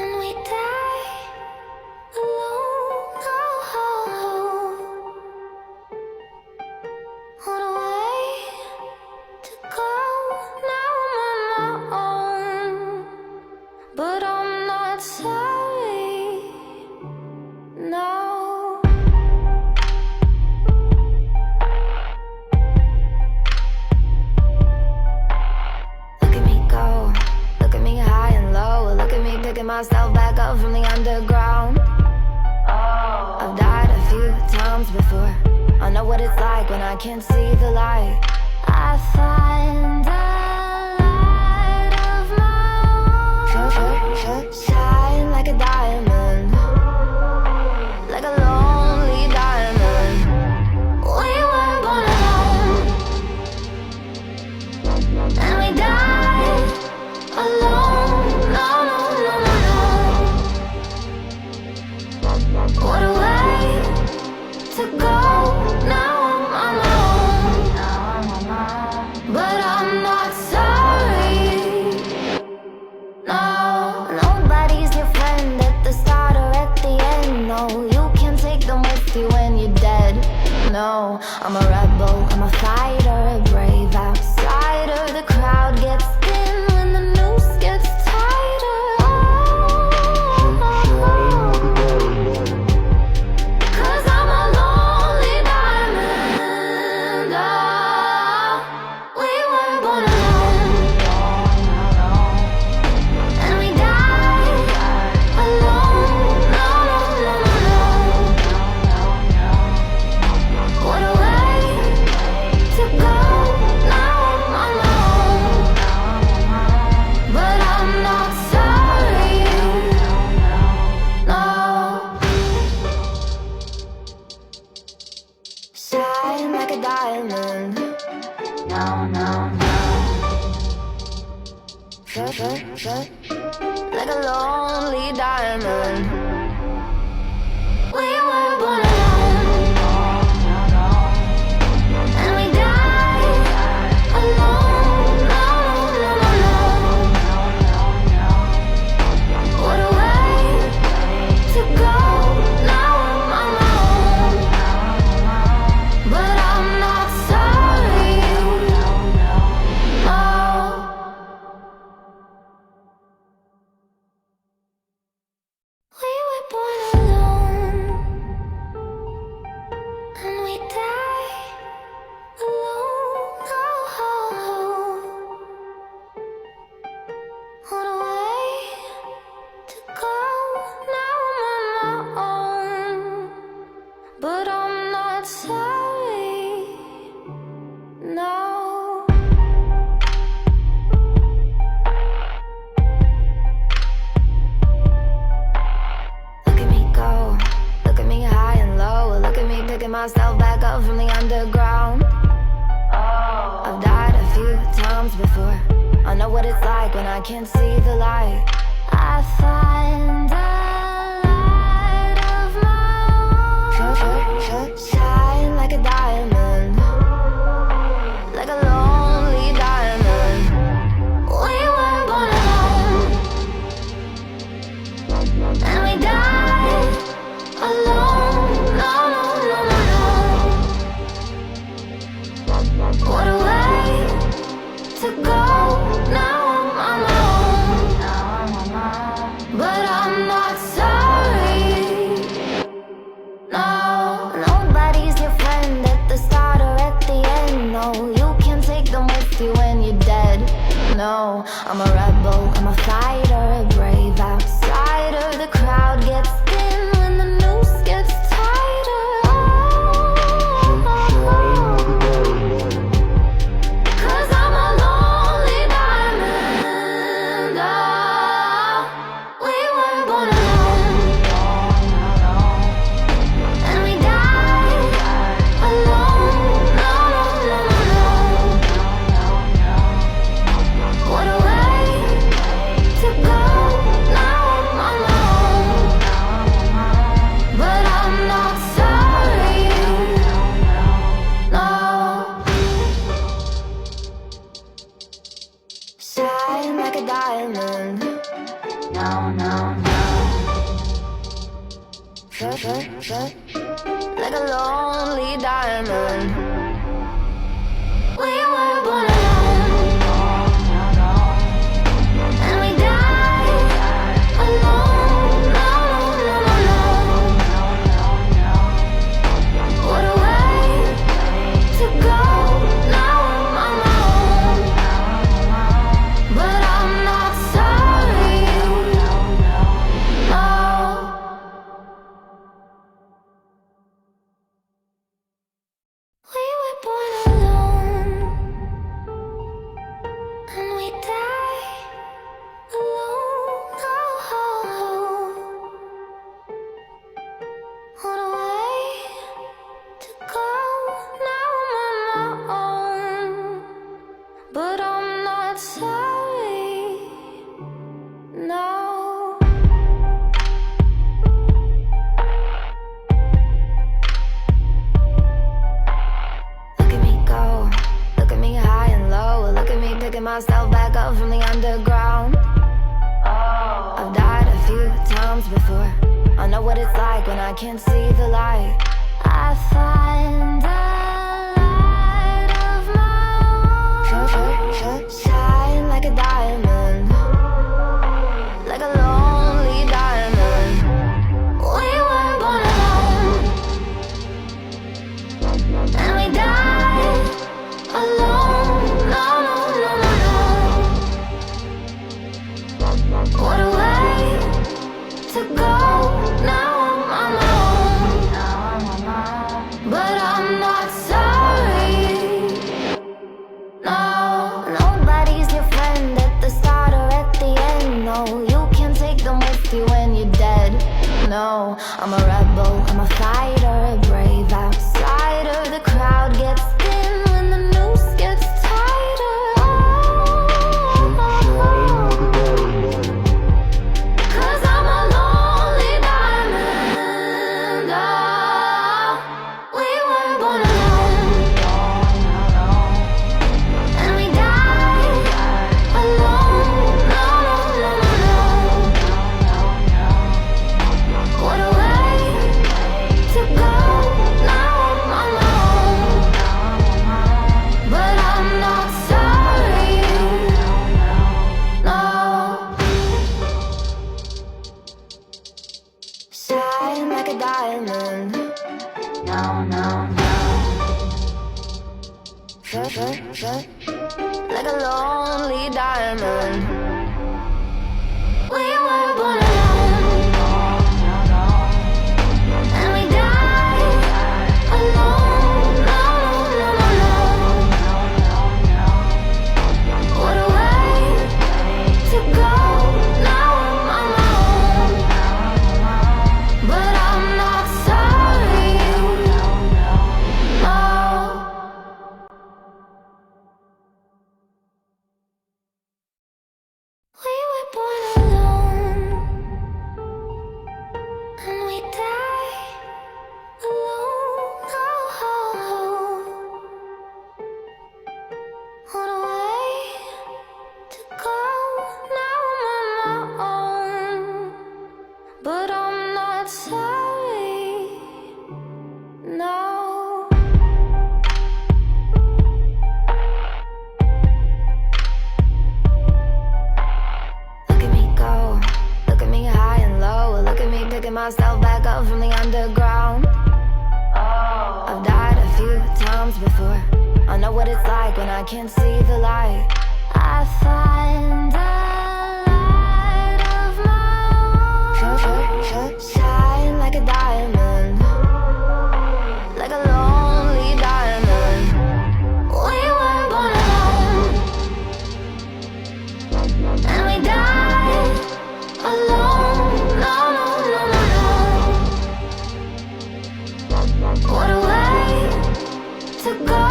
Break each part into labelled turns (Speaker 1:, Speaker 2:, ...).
Speaker 1: and we die alone. Oh, what a way to go. Now I'm on my own, but I'm not sorry. No. Look at me go. Look at me high and low. Look at me picking myself back up from the underground. I've died a few times before. I know what it's like when I can't see the light. I find a light of my own. Shine like a diamond, like a lonely diamond. We were born alone, and we died alone. No, no, no, no, no. What a way to go. Now I'm alone, but I'm not sorry. No, nobody's your friend at the start or at the end. No, you can't take them with you when you're dead. No, I'm a rebel, I'm a fighter, a brave outsider. The crowd gets thin when the noose gets tighter. Cause I'm a lonely diamond. We were born alone, and we died alone. No, no, no, no. What a way to go. Now I'm alone, but I'm not sorry. No. Shine like a diamond. No, no, no. Like a lonely diamond. We were born alone, and we died alone. No, no, no, no. What a way to go. Now I'm alone, but I'm not sorry. No. We were born alone, and we die alone. Oh, what a way to go. Now I'm on my own, but I'm not sorry. No. Look at me go. Look at me high and low. Look at me picking myself back up from the underground. I've died a few times before. I know what it's like when I can't see the light. I find a light of my own. Shine like a diamond, like a lonely diamond. We were born alone, and we died alone. No, no, no, no. What a way to go. Now I'm alone, but I'm not sorry. No, nobody's your friend at the start or at the end. No, you can't take them with you when you're dead. No, I'm a rebel, I'm a fighter, a brave outsider. The crowd gets thin when the noose gets tighter. Cause I'm a lonely diamond. We were born alone, and we died alone. No, no, no, no. What a way to go. Now I'm alone, but I'm not sorry. No. Shine like a diamond. No, no, no. like a lonely diamond. We were born alone, and we die alone. What a way to go. Now I'm alone, but I'm not sorry. No. We were born alone, and we die alone. What a way to go. Now I'm on my own, but I'm not sorry. No. Look at me go, look at me high and low. Look at me picking myself back up from the underground. I've died a few times before. I know what it's like when I can't see the light. I find the light of my own, shine like a diamond, like a lonely diamond. We were born alone, and we die alone. No. What a way to go. Now I'm alone, but I'm not sorry. No, nobody's your friend at the start or at the end. No, you can't take them with you when you're dead. No, I'm a rebel, I'm a fighter, a brave outsider. The crowd gets thin when the noose gets tighter. Cause I'm a lonely diamond. We were born alone, and we die alone. What a way to go. Now I'm alone, but I'm not sorry. No. Shine like a diamond. No. Like a lonely diamond. We were born alone, and we die alone. What a way to go. Now I'm alone, but I'm not sorry. No. We were born alone, and we die alone. What a way to go. Now I'm on my own, but I'm not sorry. No. Look at me go, look at me high and low. Look at me picking myself back up from the underground. I've died a few times before. I know what it's like when I can't see the light. I find the light of my own, shine like a diamond, like a lonely diamond. We were born alone, and we die alone. No. What a way to go.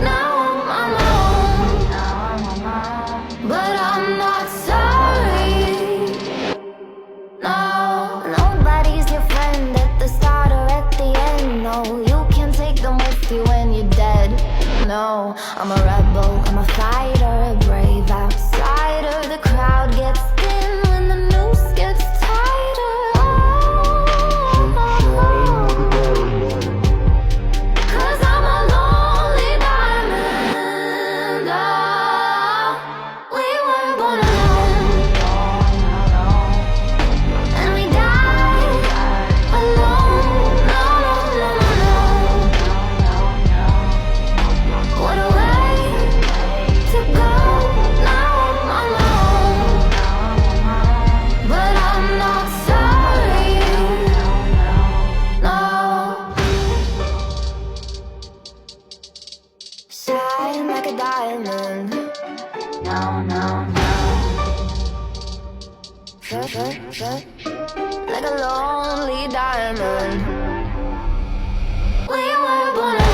Speaker 1: Now I'm alone, but I'm not like a lonely diamond. We were born